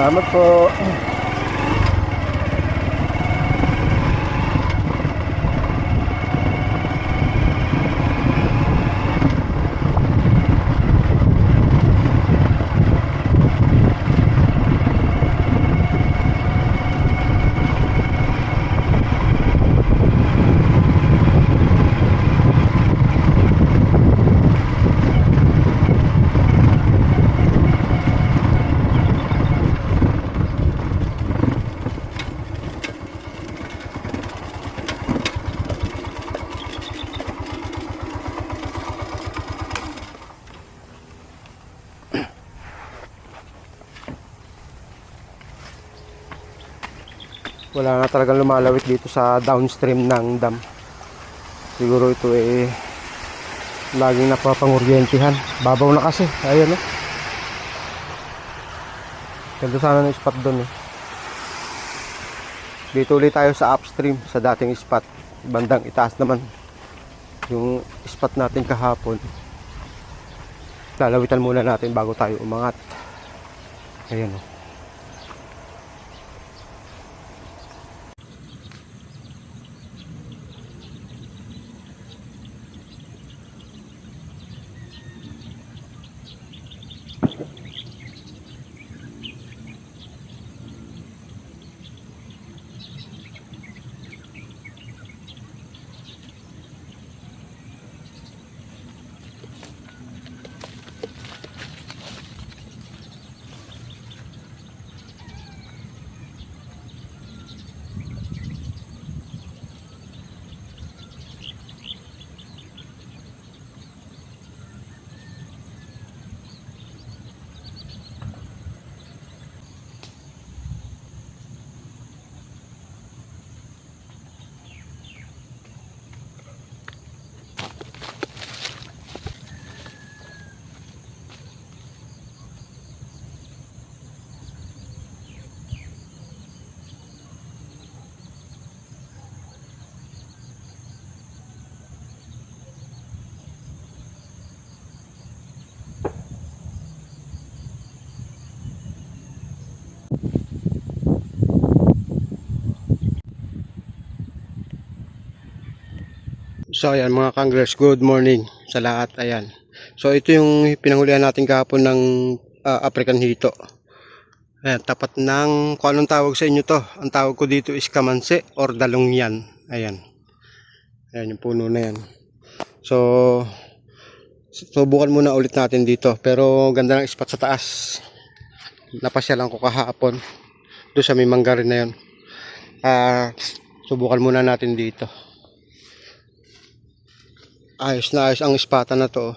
Salamat po. Wala na talagang lumalawit dito sa downstream ng dam. Siguro ito laging napapanguryentihan. Babaw na kasi. Ayan eh. Ganda sana ng spot doon eh. Dito ulit tayo sa upstream, sa dating spot. Bandang itaas naman yung spot natin kahapon. Lalawitan muna natin bago tayo umangat. Ayan oh. So ayan mga kanglers, good morning sa lahat. Ayan. So ito yung pinanghulihan natin kahapon ng African hito. Ayan, tapat ng kung anong tawag sa inyo to. Ang tawag ko dito is kamansi or dalungyan. Ayan. Ayan yung puno na yan. So subukan muna ulit natin dito. Pero ganda ng spot sa taas. Napasyalan ko kahapon. Doon sa may manggarin na yun. Subukan muna natin dito. Ayos na ayos ang ispatan na to.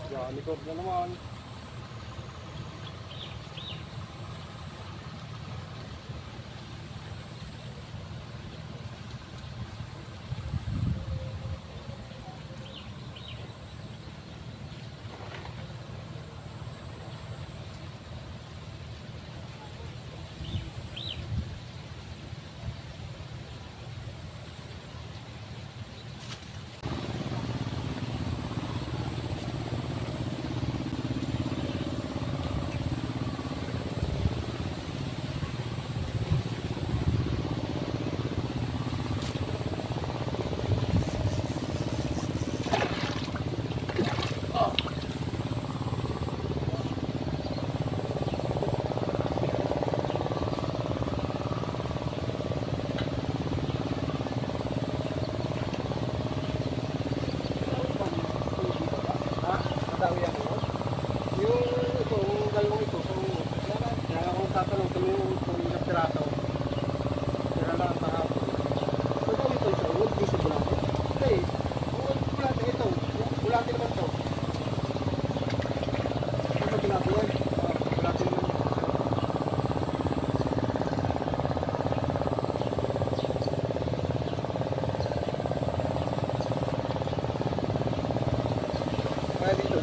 Yan, likod na naman.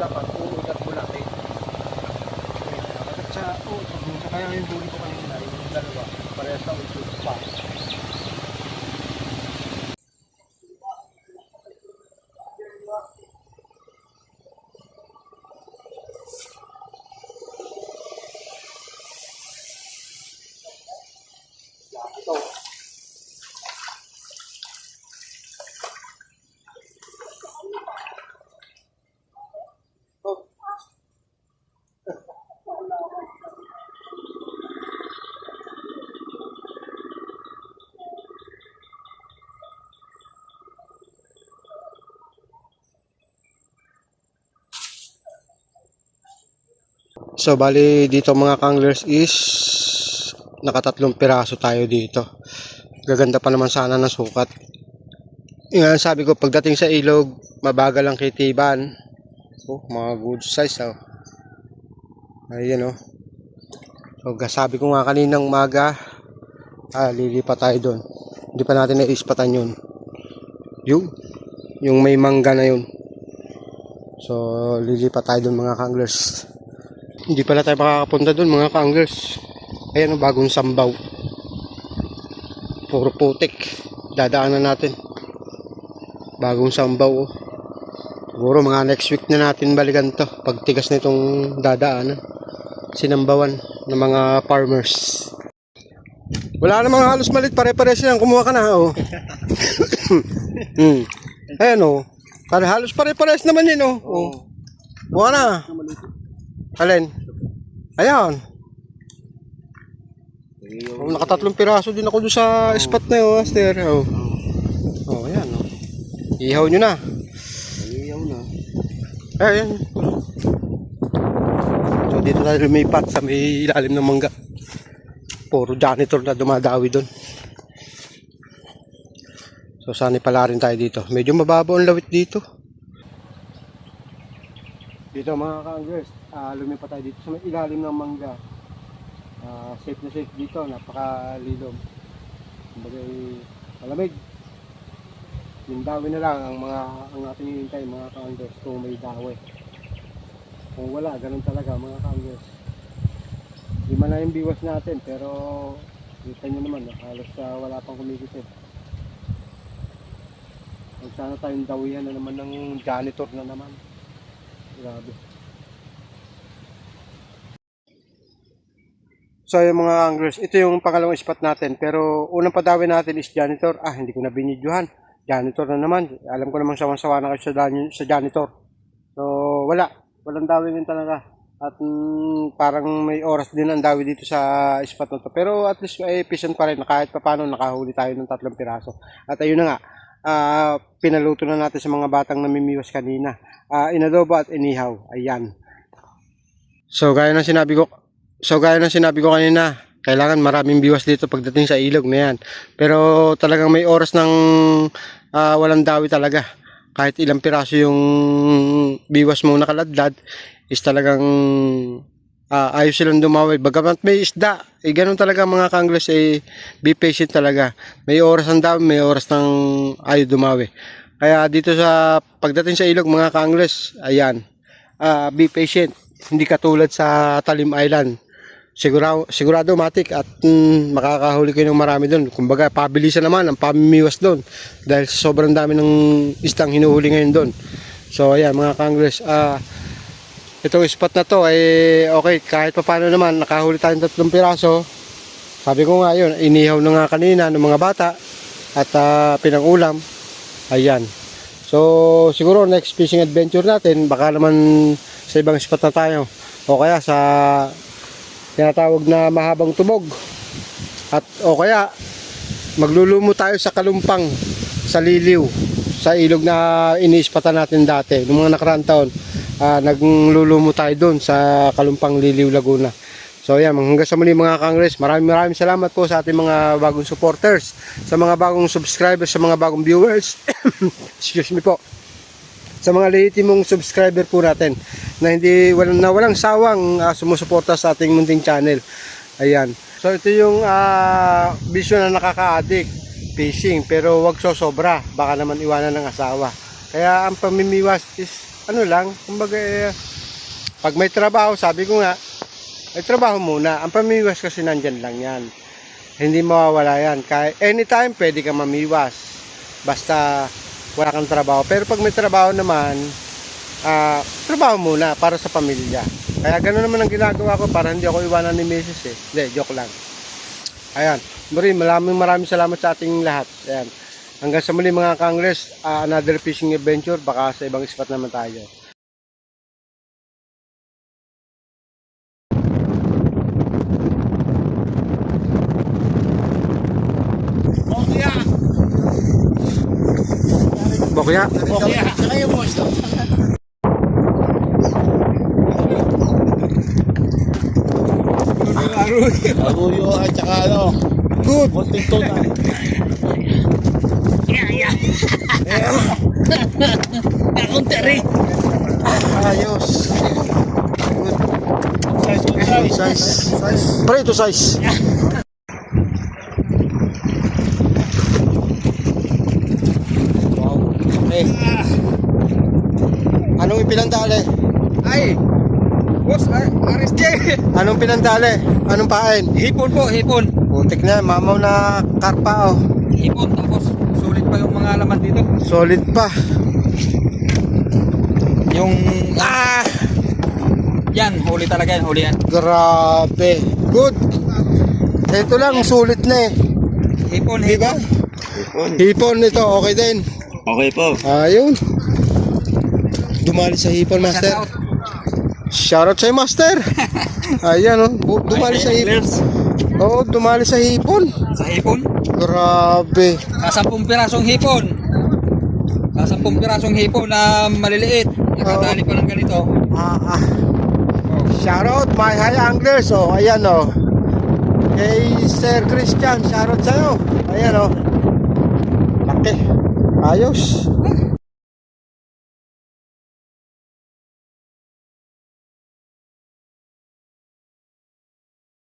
dapat uugat mo natin. At sa kaya yung huli ko kanina, yung dalawa, parehas na ulit pa. So bali dito mga kanglers is nakatatlong piraso tayo dito. Gaganda pa naman sana ng sukat. Yung sabi ko pagdating sa ilog, mabagal ang kitiban. Oh, mga good size oh. Ayun oh. So sabi ko nga kaninang umaga, lilipat tayo doon. Hindi pa natin naispatan yun. Yung may mangga na yun. So lilipat tayo doon mga kanglers. Hindi pala tayo makakapunta doon mga ka-anglers. Ayan o, bagong sambaw. Puro putik. Dadaanan natin. Bagong sambaw o. Siguro mga next week na natin balikan to. Pagtigas na itong dadaanan. Sinambawan ng mga farmers. Wala namang halos malit. Pare-pares yan. Kumuha ka na o. Ayan o. Halos pare-pares naman yun o. Kumuha na. Alin? Ayan. Nakatatlong piraso din ako doon sa spot na yun, master. Ayan. Ihaw nyo na. Ihaw na. Ayan. So dito tayo lumipat sa may ilalim ng mangga. Puro janitor na dumadawi doon. So sana pala rin tayo dito. Medyo mababaw ang lawit dito. Dito mga ka-anglers, lumipat tayo dito sa may ilalim ng mangga. Safe na safe dito, napakalilom. Kumbaga malamig. Yung dawi na lang ang ating hihintay mga ka-anglers kung may dawi. Kung wala, ganun talaga mga ka-anglers. Lima na yung biwas natin pero kita nyo naman, halos wala pang kumikisid. Sana tayong dawihan na naman ng janitor na naman. Grabe. So yung mga anglers, ito yung pangalawang spot natin. Pero unang padawin natin is janitor. Hindi ko na binidyohan. Janitor na naman. Alam ko namang sawan-sawa na kayo sa janitor. So walang dawin din talaga. At parang may oras din ang dawi dito sa spot na to. Pero at least ay efficient pa rin. Kahit pa paano nakahuli tayo ng 3 piraso. At ayun na nga. Pinaluto na natin sa mga batang namimiwas kanina. Inadobo at inihaw. Ayan. So gaya ng sinabi ko kanina, kailangan maraming biwas dito pagdating sa ilog na yan. Pero talagang may oras ng walang dawi talaga. Kahit ilang piraso yung biwas mo nakaladlad, is talagang ayos silang dumawi. Bagamat may isda, ganun talaga mga ka-anglers, be patient talaga. May oras ang dawi, may oras ng ayaw dumawi. Kaya dito sa pagdating sa ilog mga ka-anglers, ayan, be patient. Hindi katulad sa Talim Island. Sigurado matik at makakahuli kayo ng marami doon. Kumbaga pabilisan naman ang pamimiwas doon dahil sobrang dami ng istang hinuhuli ngayon doon. So ayan mga ka-anglers, itong spot na to ay okay, kahit pa paano naman nakahuli tayong 3 piraso. Sabi ko nga yun, inihaw na nga kanina ng mga bata at pinangulam. Ayan. So siguro next fishing adventure natin baka naman sa ibang spot na tayo o kaya sa tinatawag na mahabang tubog at o kaya maglulumo tayo sa Kalumpang, sa Liliw, sa ilog na iniispatan natin dati noong mga nakaraang taon. Naglulumo tayo doon sa Kalumpang, Liliw, Laguna. So yan, hanggang sa muli mga ka-anglers, maraming salamat po sa ating mga bagong supporters, sa mga bagong subscribers, sa mga bagong viewers. Excuse me po. Sa mga lehitimong subscriber po natin na walang sawang sumusuporta sa ating munting channel. Ayan. So ito yung vision na nakaka-addict, fishing, pero wag sobra, baka naman iwanan ng asawa. Kaya ang pamimiwas is ano lang, kumbaga pag may trabaho, sabi ko nga, may trabaho muna. Ang pamimiwas kasi nandyan lang yan. Hindi mawawala yan. Kahit anytime pwede ka mamiwas. Basta wala kang trabaho. Pero pag may trabaho naman, trabaho muna para sa pamilya. Kaya gano'n naman ang ginagawa ko para hindi ako iwanan ni Mrs. eh. Hindi, joke lang. Ayan. Maraming salamat sa ating lahat. Ayan. Hanggang sa muli mga Congress, another fishing adventure. Baka sa ibang spot naman tayo. Bokya. Kayo mo. Aruyo at saka ano. Good. Konting tuna. Akong tari. Ayos. Size. Size. Pre, ito size. Okay. Anong ipinandali? Ay, boss, RSJ. Anong pinandali? Anong pain? Hipon po, hipon. Putik na, mamaw na karpa oh. Hipon, tapos sulit pa yung mga laman dito. Solid pa. Yung, yan, huli talaga yan, huli yan. Grabe. Good. Ito lang, sulit na eh. Hipon, Diba? Hipon ito, okay din. Okay po. Ayun. Dumali sa hipon, master. Shout out. Shoutout sa'yo, master. Ayan oh, dumali sa hipon. Oo, dumali sa hipon. Sa hipon, Grabe. sa 10 pirasong hipon. Sa 10 pirasong hipon na maliliit. Nakadali pa ng ganito. Shoutout my high anglers. Oh, ayan oh. Kay Sir Christian, shoutout sa'yo. Ayan oh. Laki. Ayos.